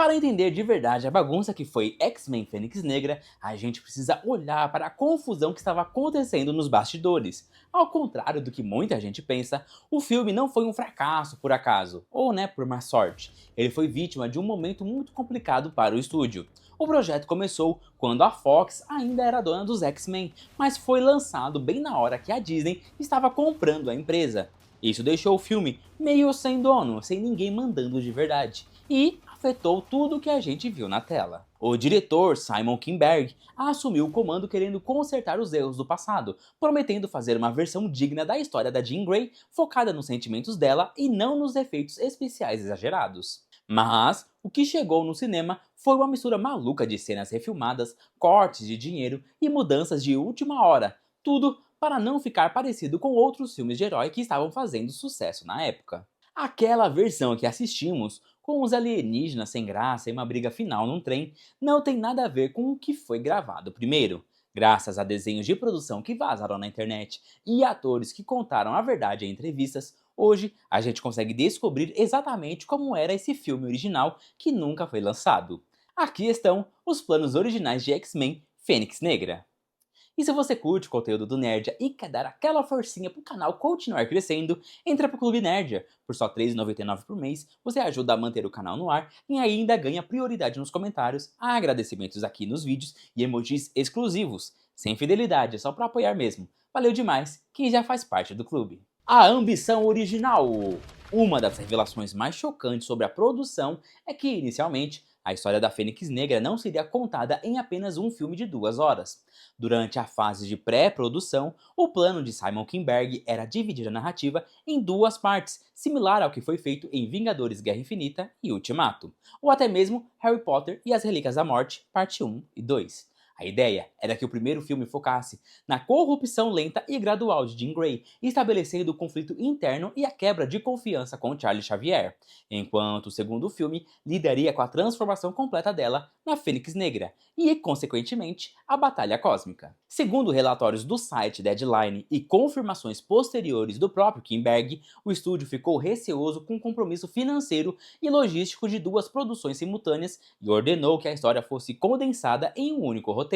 Para entender de verdade a bagunça que foi X-Men Fênix Negra, a gente precisa olhar para a confusão que estava acontecendo nos bastidores. Ao contrário do que muita gente pensa, o filme não foi um fracasso por acaso, ou por má sorte. Ele foi vítima de um momento muito complicado para o estúdio. O projeto começou quando a Fox ainda era dona dos X-Men, mas foi lançado bem na hora que a Disney estava comprando a empresa. Isso deixou o filme meio sem dono, sem ninguém mandando de verdade, e afetou tudo que a gente viu na tela. O diretor Simon Kinberg assumiu o comando querendo consertar os erros do passado, prometendo fazer uma versão digna da história da Jean Grey, focada nos sentimentos dela e não nos efeitos especiais exagerados. Mas o que chegou no cinema foi uma mistura maluca de cenas refilmadas, cortes de dinheiro e mudanças de última hora, tudo para não ficar parecido com outros filmes de herói que estavam fazendo sucesso na época. Aquela versão que assistimos, com os alienígenas sem graça e uma briga final num trem, não tem nada a ver com o que foi gravado primeiro. Graças a desenhos de produção que vazaram na internet e atores que contaram a verdade em entrevistas, hoje a gente consegue descobrir exatamente como era esse filme original que nunca foi lançado. Aqui estão os planos originais de X-Men Fênix Negra. E se você curte o conteúdo do Nerdia e quer dar aquela forcinha pro canal continuar crescendo, entra pro Clube Nerdia. Por só R$ 3,99 por mês, você ajuda a manter o canal no ar e ainda ganha prioridade nos comentários, agradecimentos aqui nos vídeos e emojis exclusivos. Sem fidelidade, é só pra apoiar mesmo. Valeu demais, quem já faz parte do clube. A ambição original! Uma das revelações mais chocantes sobre a produção é que, inicialmente, a história da Fênix Negra não seria contada em apenas um filme de 2 horas. Durante a fase de pré-produção, o plano de Simon Kinberg era dividir a narrativa em duas partes, similar ao que foi feito em Vingadores Guerra Infinita e Ultimato, ou até mesmo Harry Potter e as Relíquias da Morte, parte 1 e 2. A ideia era que o primeiro filme focasse na corrupção lenta e gradual de Jean Grey, estabelecendo o conflito interno e a quebra de confiança com Charles Xavier, enquanto o segundo filme lidaria com a transformação completa dela na Fênix Negra e, consequentemente, a Batalha Cósmica. Segundo relatórios do site Deadline e confirmações posteriores do próprio Kinberg, o estúdio ficou receoso com o compromisso financeiro e logístico de duas produções simultâneas e ordenou que a história fosse condensada em um único roteiro.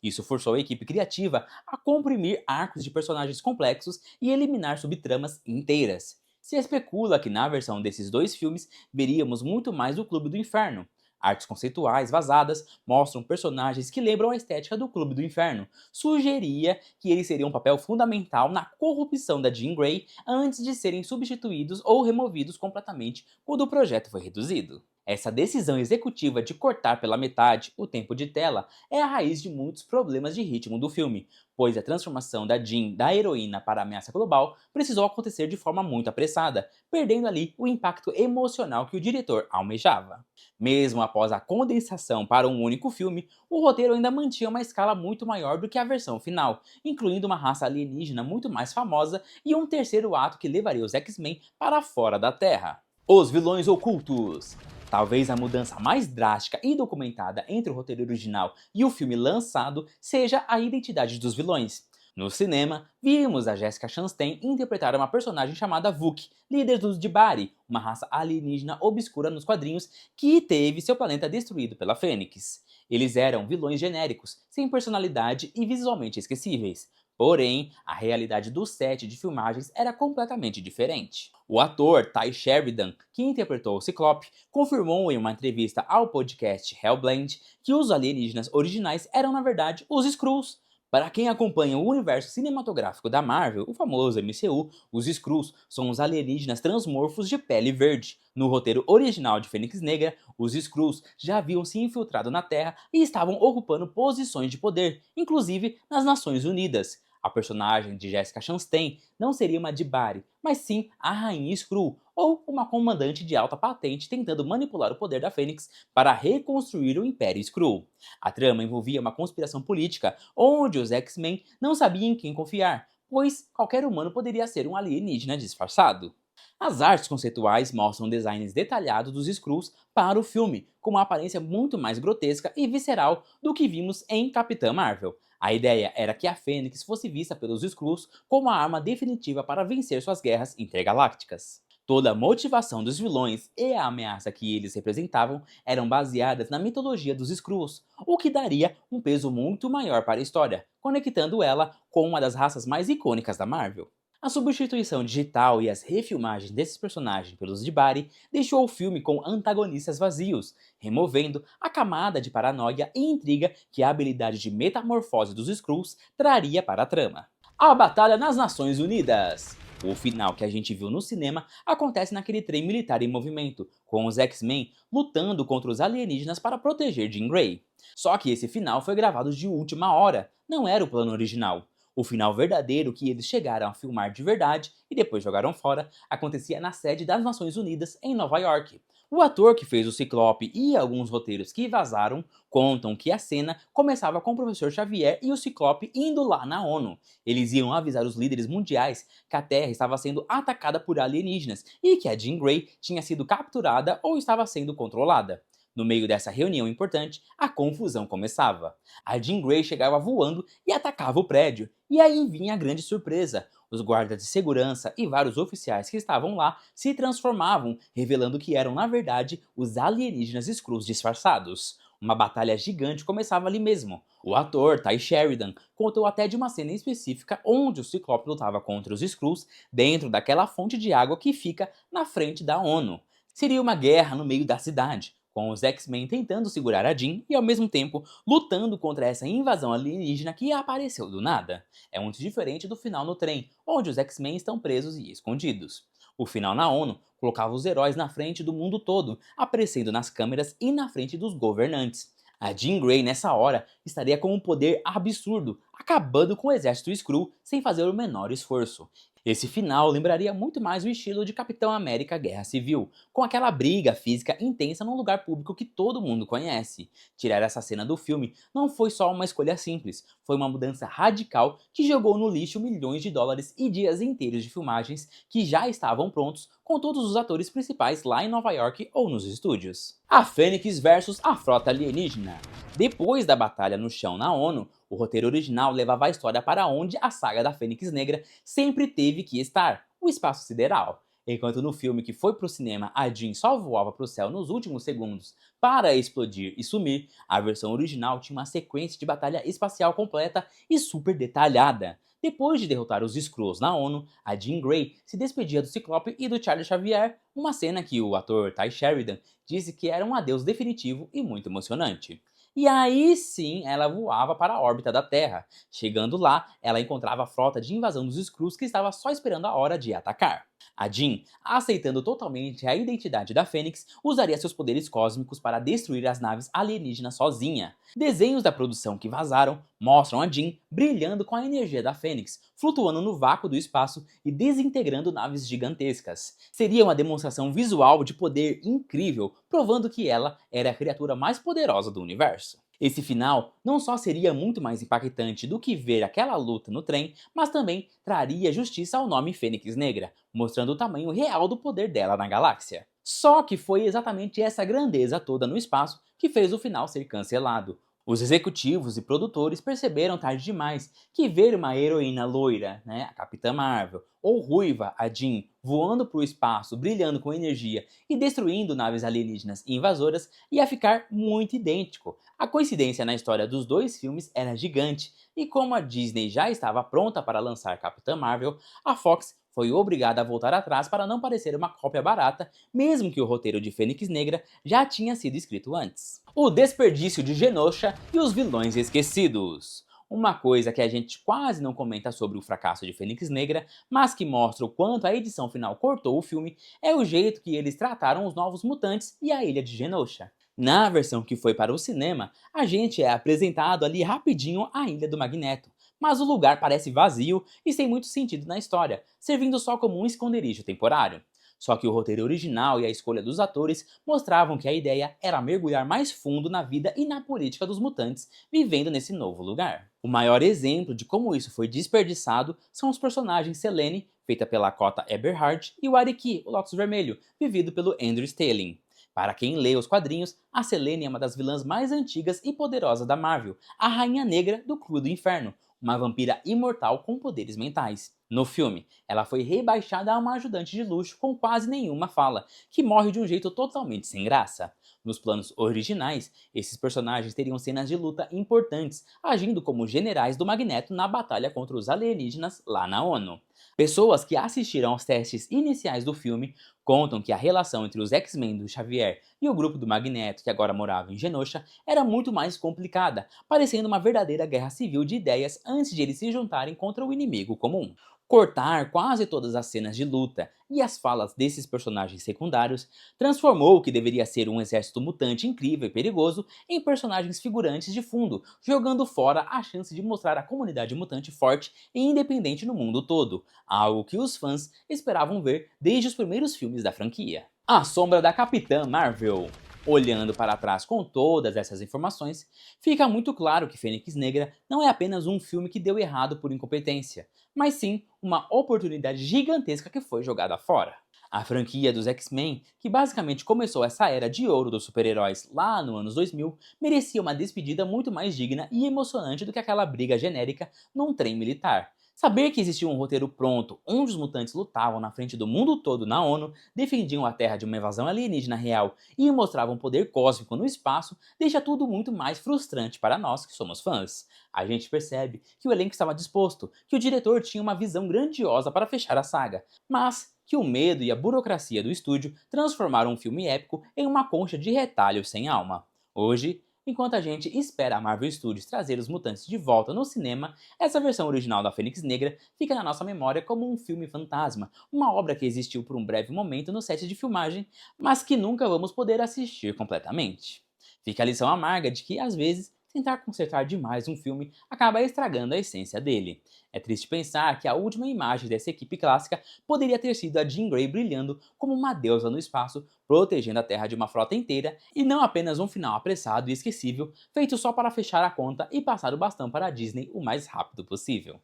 Isso forçou a equipe criativa a comprimir arcos de personagens complexos e eliminar subtramas inteiras. Se especula que na versão desses dois filmes veríamos muito mais do Clube do Inferno. Artes conceituais vazadas mostram personagens que lembram a estética do Clube do Inferno. Sugeria que eles teriam um papel fundamental na corrupção da Jean Grey antes de serem substituídos ou removidos completamente quando o projeto foi reduzido. Essa decisão executiva de cortar pela metade o tempo de tela é a raiz de muitos problemas de ritmo do filme, pois a transformação da Jean da heroína para a ameaça global precisou acontecer de forma muito apressada, perdendo ali o impacto emocional que o diretor almejava. Mesmo após a condensação para um único filme, o roteiro ainda mantinha uma escala muito maior do que a versão final, incluindo uma raça alienígena muito mais famosa e um terceiro ato que levaria os X-Men para fora da Terra. Os vilões ocultos. Talvez a mudança mais drástica e documentada entre o roteiro original e o filme lançado seja a identidade dos vilões. No cinema, vimos a Jessica Chastain interpretar uma personagem chamada Vuk, líder dos D'Bari, uma raça alienígena obscura nos quadrinhos que teve seu planeta destruído pela Fênix. Eles eram vilões genéricos, sem personalidade e visualmente esquecíveis. Porém, a realidade do set de filmagens era completamente diferente. O ator Ty Sheridan, que interpretou o Ciclope, confirmou em uma entrevista ao podcast Hellblade que os alienígenas originais eram na verdade os Skrulls. Para quem acompanha o universo cinematográfico da Marvel, o famoso MCU, os Skrulls são os alienígenas transmorfos de pele verde. No roteiro original de Fênix Negra, os Skrulls já haviam se infiltrado na Terra e estavam ocupando posições de poder, inclusive nas Nações Unidas. A personagem de Jessica Chastain não seria uma D'Bari, mas sim a Rainha Skrull, ou uma comandante de alta patente tentando manipular o poder da Fênix para reconstruir o Império Skrull. A trama envolvia uma conspiração política, onde os X-Men não sabiam em quem confiar, pois qualquer humano poderia ser um alienígena disfarçado. As artes conceituais mostram designs detalhados dos Skrulls para o filme, com uma aparência muito mais grotesca e visceral do que vimos em Capitã Marvel. A ideia era que a Fênix fosse vista pelos Skrulls como a arma definitiva para vencer suas guerras intergalácticas. Toda a motivação dos vilões e a ameaça que eles representavam eram baseadas na mitologia dos Skrulls, o que daria um peso muito maior para a história, conectando ela com uma das raças mais icônicas da Marvel. A substituição digital e as refilmagens desses personagens pelos de Bari deixou o filme com antagonistas vazios, removendo a camada de paranoia e intriga que a habilidade de metamorfose dos Skrulls traria para a trama. A Batalha nas Nações Unidas. O final que a gente viu no cinema acontece naquele trem militar em movimento, com os X-Men lutando contra os alienígenas para proteger Jean Grey. Só que esse final foi gravado de última hora, não era o plano original. O final verdadeiro que eles chegaram a filmar de verdade e depois jogaram fora acontecia na sede das Nações Unidas em Nova York. O ator que fez o Ciclope e alguns roteiros que vazaram contam que a cena começava com o Professor Xavier e o Ciclope indo lá na ONU. Eles iam avisar os líderes mundiais que a Terra estava sendo atacada por alienígenas e que a Jean Grey tinha sido capturada ou estava sendo controlada. No meio dessa reunião importante, a confusão começava. A Jean Grey chegava voando e atacava o prédio, e aí vinha a grande surpresa. Os guardas de segurança e vários oficiais que estavam lá se transformavam, revelando que eram, na verdade, os alienígenas Skrulls disfarçados. Uma batalha gigante começava ali mesmo. O ator, Ty Sheridan, contou até de uma cena específica onde o Ciclope lutava contra os Skrulls dentro daquela fonte de água que fica na frente da ONU. Seria uma guerra no meio da cidade, com os X-Men tentando segurar a Jean e ao mesmo tempo lutando contra essa invasão alienígena que apareceu do nada. É muito diferente do final no trem, onde os X-Men estão presos e escondidos. O final na ONU colocava os heróis na frente do mundo todo, aparecendo nas câmeras e na frente dos governantes. A Jean Grey nessa hora estaria com um poder absurdo, acabando com o exército Skrull sem fazer o menor esforço. Esse final lembraria muito mais o estilo de Capitão América Guerra Civil, com aquela briga física intensa num lugar público que todo mundo conhece. Tirar essa cena do filme não foi só uma escolha simples, foi uma mudança radical que jogou no lixo milhões de dólares e dias inteiros de filmagens que já estavam prontos com todos os atores principais lá em Nova York ou nos estúdios. A Fênix versus a Frota Alienígena. Depois da batalha no chão na ONU, o roteiro original levava a história para onde a saga da Fênix Negra sempre teve que estar, o espaço sideral. Enquanto no filme que foi pro cinema a Jean só voava pro céu nos últimos segundos para explodir e sumir, a versão original tinha uma sequência de batalha espacial completa e super detalhada. Depois de derrotar os Skrulls na ONU, a Jean Grey se despedia do Ciclope e do Charles Xavier, uma cena que o ator Ty Sheridan disse que era um adeus definitivo e muito emocionante. E aí sim ela voava para a órbita da Terra. Chegando lá, ela encontrava a frota de invasão dos Skrulls que estava só esperando a hora de atacar. A Jean, aceitando totalmente a identidade da Fênix, usaria seus poderes cósmicos para destruir as naves alienígenas sozinha. Desenhos da produção que vazaram mostram a Jean brilhando com a energia da Fênix, flutuando no vácuo do espaço e desintegrando naves gigantescas. Seria uma demonstração visual de poder incrível, provando que ela era a criatura mais poderosa do universo. Esse final não só seria muito mais impactante do que ver aquela luta no trem, mas também traria justiça ao nome Fênix Negra, mostrando o tamanho real do poder dela na galáxia. Só que foi exatamente essa grandeza toda no espaço que fez o final ser cancelado. Os executivos e produtores perceberam tarde demais que ver uma heroína loira, a Capitã Marvel, ou ruiva, a Jean, voando para o espaço, brilhando com energia e destruindo naves alienígenas e invasoras ia ficar muito idêntico. A coincidência na história dos dois filmes era gigante, e como a Disney já estava pronta para lançar Capitã Marvel, a Fox foi obrigada a voltar atrás para não parecer uma cópia barata, mesmo que o roteiro de Fênix Negra já tinha sido escrito antes. O desperdício de Genosha e os vilões esquecidos. Uma coisa que a gente quase não comenta sobre o fracasso de Fênix Negra, mas que mostra o quanto a edição final cortou o filme, é o jeito que eles trataram os novos mutantes e a ilha de Genosha. Na versão que foi para o cinema, a gente é apresentado ali rapidinho à Ilha do Magneto, mas o lugar parece vazio e sem muito sentido na história, servindo só como um esconderijo temporário. Só que o roteiro original e a escolha dos atores mostravam que a ideia era mergulhar mais fundo na vida e na política dos mutantes vivendo nesse novo lugar. O maior exemplo de como isso foi desperdiçado são os personagens Selene, feita pela Kota Eberhard, e o Ariki, o Lotus Vermelho, vivido pelo Andrew Stelling. Para quem lê os quadrinhos, a Selene é uma das vilãs mais antigas e poderosas da Marvel, a Rainha Negra do Clube do Inferno, uma vampira imortal com poderes mentais. No filme, ela foi rebaixada a uma ajudante de luxo com quase nenhuma fala, que morre de um jeito totalmente sem graça. Nos planos originais, esses personagens teriam cenas de luta importantes, agindo como generais do Magneto na batalha contra os alienígenas lá na ONU. Pessoas que assistiram aos testes iniciais do filme contam que a relação entre os X-Men do Xavier e o grupo do Magneto, que agora morava em Genosha, era muito mais complicada, parecendo uma verdadeira guerra civil de ideias antes de eles se juntarem contra o inimigo comum. Cortar quase todas as cenas de luta e as falas desses personagens secundários transformou o que deveria ser um exército mutante incrível e perigoso em personagens figurantes de fundo, jogando fora a chance de mostrar a comunidade mutante forte e independente no mundo todo, algo que os fãs esperavam ver desde os primeiros filmes da franquia. A sombra da Capitã Marvel. Olhando para trás com todas essas informações, fica muito claro que Fênix Negra não é apenas um filme que deu errado por incompetência, mas sim uma oportunidade gigantesca que foi jogada fora. A franquia dos X-Men, que basicamente começou essa era de ouro dos super-heróis lá no anos 2000, merecia uma despedida muito mais digna e emocionante do que aquela briga genérica num trem militar. Saber que existia um roteiro pronto, onde os mutantes lutavam na frente do mundo todo na ONU, defendiam a Terra de uma invasão alienígena real e mostravam poder cósmico no espaço, deixa tudo muito mais frustrante para nós que somos fãs. A gente percebe que o elenco estava disposto, que o diretor tinha uma visão grandiosa para fechar a saga, mas que o medo e a burocracia do estúdio transformaram um filme épico em uma concha de retalhos sem alma. Hoje, enquanto a gente espera a Marvel Studios trazer os mutantes de volta no cinema, essa versão original da Fênix Negra fica na nossa memória como um filme fantasma, uma obra que existiu por um breve momento no set de filmagem, mas que nunca vamos poder assistir completamente. Fica a lição amarga de que, às vezes, tentar consertar demais um filme acaba estragando a essência dele. É triste pensar que a última imagem dessa equipe clássica poderia ter sido a Jean Grey brilhando como uma deusa no espaço, protegendo a Terra de uma frota inteira, e não apenas um final apressado e esquecível, feito só para fechar a conta e passar o bastão para a Disney o mais rápido possível.